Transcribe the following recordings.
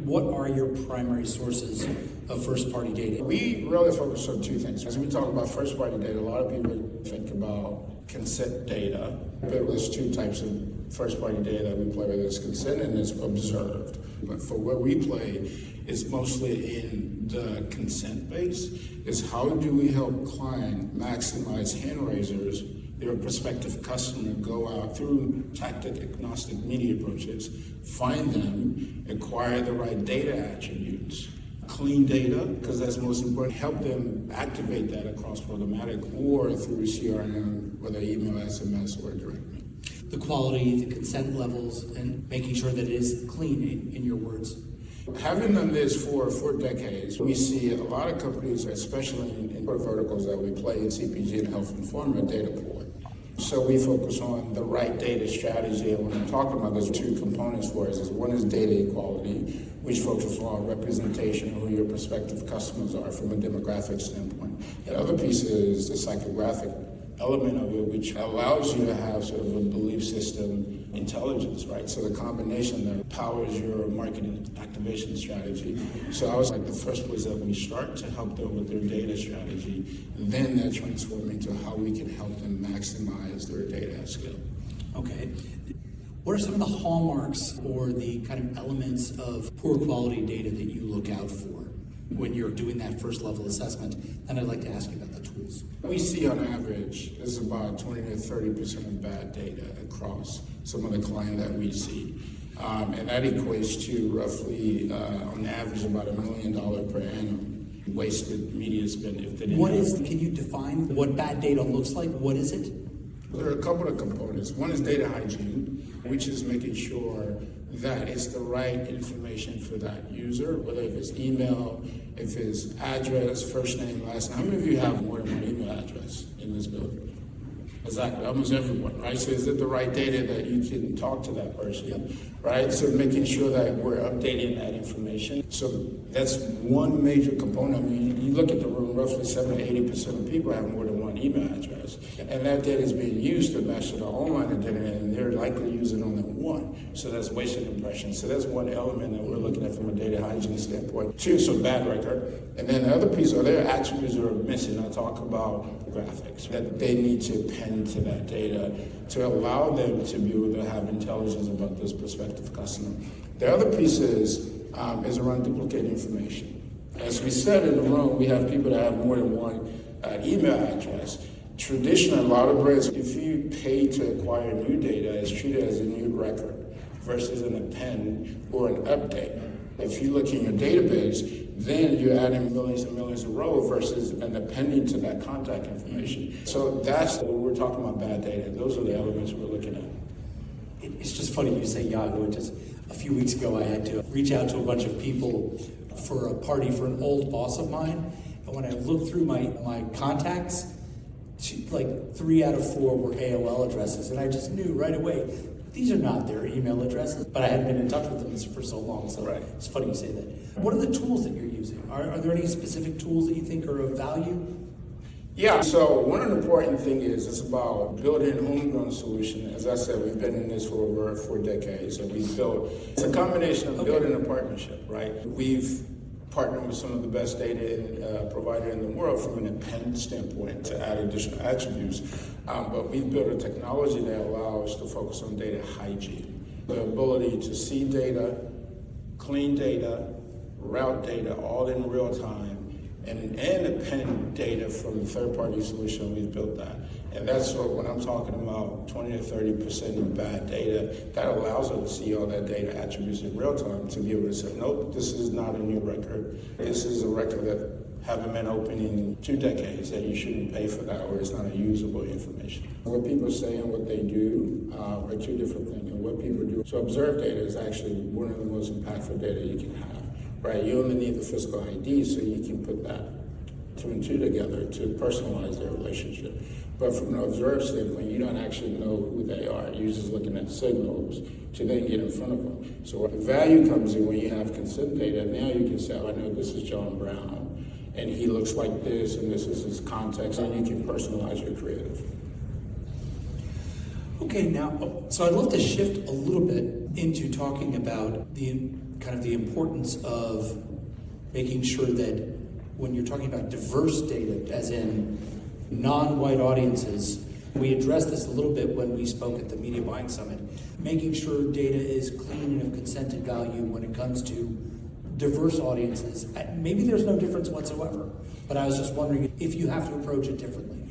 What are your primary sources of first-party data? We really focus on two things. As we talk about first-party data, a lot of people think about consent data. But there's two types of first-party data that we play with. There's consent and there's observed. But for where we play, it's mostly in the consent base, is how do we help client maximize hand raisers, their prospective customer, go out through tactic agnostic media approaches, find them, acquire the right data attributes, clean data, because that's most important, help them activate that across programmatic or through CRM, whether email, SMS, or direct mail. The quality, the consent levels, and making sure that it is clean, in your words. Having done this for decades, we see a lot of companies, especially in verticals that we play in CPG and health and pharma, data poor. So we focus on the right data strategy, and when I'm talking about, there's two components for us. One is data equality, which focuses on representation of who your prospective customers are from a demographic standpoint. The other piece is the psychographic element of it, which allows you to have sort of a belief system intelligence, right? So the combination that powers your marketing activation strategy. So I was like, the first place that we start to help them with their data strategy, then that transforms into how we can help them maximize their data at scale. Okay. What are some of the hallmarks or the kind of elements of poor quality data that you look out for when you're doing that first level assessment? Then I'd like to ask you about the tools. We see on average, there's about 20 to 30% of bad data across some of the clients that we see. And that equates to roughly, on average, about $1 million per annum wasted media spend. If they didn't can you define what bad data looks like? What is it? There are a couple of components. One is data hygiene, which is making sure that it's the right information for that user, whether if it's email, if it's address, first name, last name. How many of you have more than one email address in this building? Exactly, almost everyone, right? So is it the right data that you can talk to that person, right? So making sure that we're updating that information. So that's one major component. I mean, you look at the room, roughly 70 to 80% of people have more than one email address. And that data is being used to match to the online identity, and they're likely using only one. So that's wasted impressions. So that's one element that we're looking at from a data hygiene standpoint. Two, so bad record. And then the other piece, are there attributes that are missing? I talk about graphics, that they need to append to that data to allow them to be able to have intelligence about this prospective customer. The other piece is around duplicate information. As we said in the room, we have people that have more than one email address. Traditionally, a lot of brands, if you pay to acquire new data, it's treated as a new record versus an append or an update. If you look in your database, then you're adding millions and millions of rows versus an appending to that contact information. So that's when we're talking about bad data. Those are the elements we're looking at. It's just funny you say Yahoo. Just a few weeks ago, I had to reach out to a bunch of people for a party for an old boss of mine. And when I looked through my contacts, like 3 out of 4 were AOL addresses. And I just knew right away, these are not their email addresses, but I hadn't been in touch with them for so long, so right. It's funny you say that. What are the tools that you're using? Are there any specific tools that you think are of value? Yeah, so one of the important things is it's about building a homegrown solution. As I said, we've been in this for over 4 decades, and we've built, it's a combination of building a partnership, right? We've partnered with some of the best data provider in the world from an append standpoint to add additional attributes. But we've built a technology that allows us to focus on data hygiene. The ability to see data, clean data, route data, all in real time, and append data from the third-party solution. We've built that. And that's when I'm talking about 20 to 30% of bad data, that allows us to see all that data attributes in real time to be able to say, nope, this is not a new record. This is a record that haven't been open in 2 decades, that you shouldn't pay for that, or it's not a usable information. What people say and what they do are 2 different things, and what people do. So observed data is actually one of the most impactful data you can have, right? You only need the physical ID so you can put that 2 and 2 together to personalize their relationship. But from an observed standpoint, you don't actually know who they are. You're just looking at signals to then get in front of them. So what the value comes in when you have consent data, now you can say, oh, I know this is John Brown, and he looks like this, and this is his context, and you can personalize your creative. Okay, now, so I'd love to shift a little bit into talking about the kind of the importance of making sure that when you're talking about diverse data, as in non-white audiences, we addressed this a little bit when we spoke at the Media Buying Summit, making sure data is clean and of consented value when it comes to diverse audiences. Maybe there's no difference whatsoever, but I was just wondering if you have to approach it differently.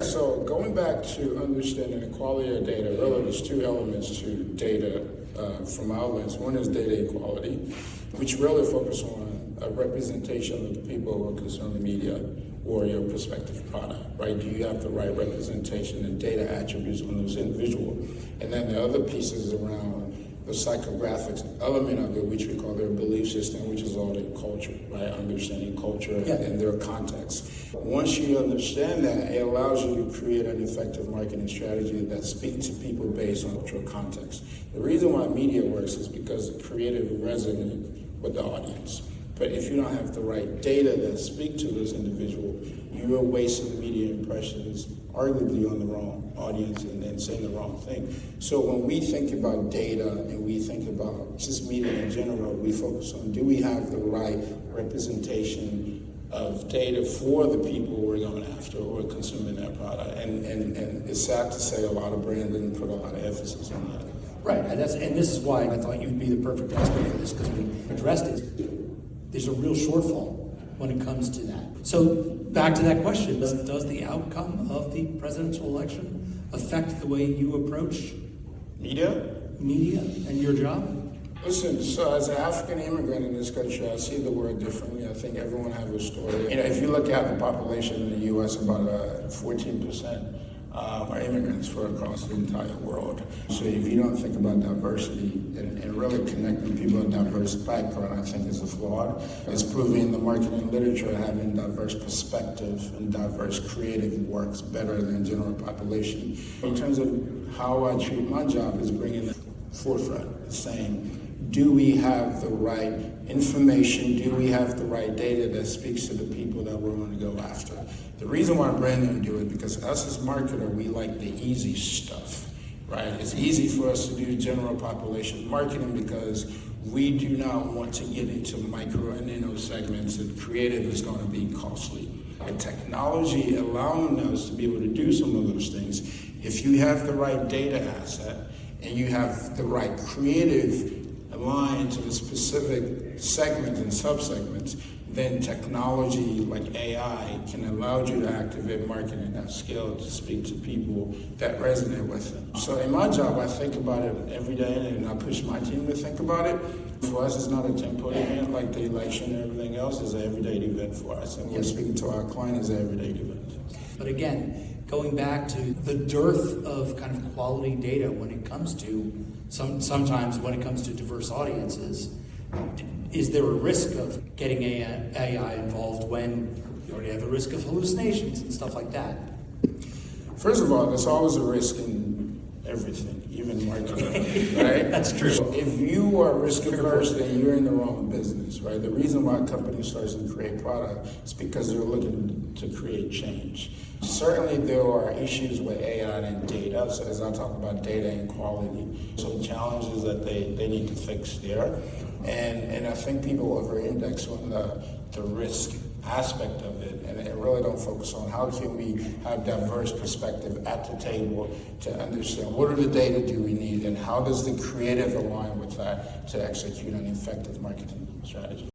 So going back to understanding the quality of data, really there's two elements to data from our lens. One is data equality, which really focus on a representation of the people who are consuming media or your prospective product, right? Do you have the right representation and data attributes on those individuals? And then the other pieces around the psychographics element of it, which we call their belief system, which is all their culture, right? Understanding culture and their context. Once you understand that, it allows you to create an effective marketing strategy that speaks to people based on cultural context. The reason why media works is because the creative resonates with the audience. But if you don't have the right data that speak to those individuals, you are wasting media impressions, arguably on the wrong audience and saying the wrong thing. So when we think about data and we think about just media in general, we focus on, do we have the right representation of data for the people we're going after or consuming that product? And it's sad to say a lot of brands didn't put a lot of emphasis on that. Right, and this is why I thought you'd be the perfect expert for this, because we addressed it. There's a real shortfall when it comes to that. So back to that question, does the outcome of the presidential election affect the way you approach media and your job? Listen, so as an African immigrant in this country, I see the world differently. I think everyone has a story. If you look at the population in the U.S., about 14% are immigrants from across the entire world. So if you don't think about diversity and really connecting people with diverse background, I think is a flaw. It's proving in the marketing literature having diverse perspective and diverse creative works better than general population. In terms of how I treat my job is bringing the forefront, saying, do we have the right information? Do we have the right data that speaks to the people that we're going to go after? The reason why branding do it, because us as marketer, we like the easy stuff, right? It's easy for us to do general population marketing because we do not want to get into micro and nano segments, and creative is going to be costly. And technology allowing us to be able to do some of those things, if you have the right data asset and you have the right creative aligned to the specific segments and subsegments, then technology like AI can allow you to activate marketing at scale to speak to people that resonate with them. So in my job, I think about it every day, and I push my team to think about it. For us, it's not a temporary event like the election and everything else. It's an everyday event for us, and we're speaking to our clients as an everyday event. But again, going back to the dearth of kind of quality data when it comes to sometimes when it comes to diverse audiences, is there a risk of getting AI involved when you already have the risk of hallucinations and stuff like that? First of all, there's always a risk in everything, even marketing, right? That's true. So if you are risk averse, then you're in the wrong business, right? The reason why companies start to create product is because they're looking to create change. Certainly there are issues with AI and data, so as I talk about data and quality, some challenges that they need to fix there. And I think people over-index on the risk aspect of it, and they really don't focus on how can we have diverse perspective at the table to understand what are the data do we need and how does the creative align with that to execute an effective marketing strategy.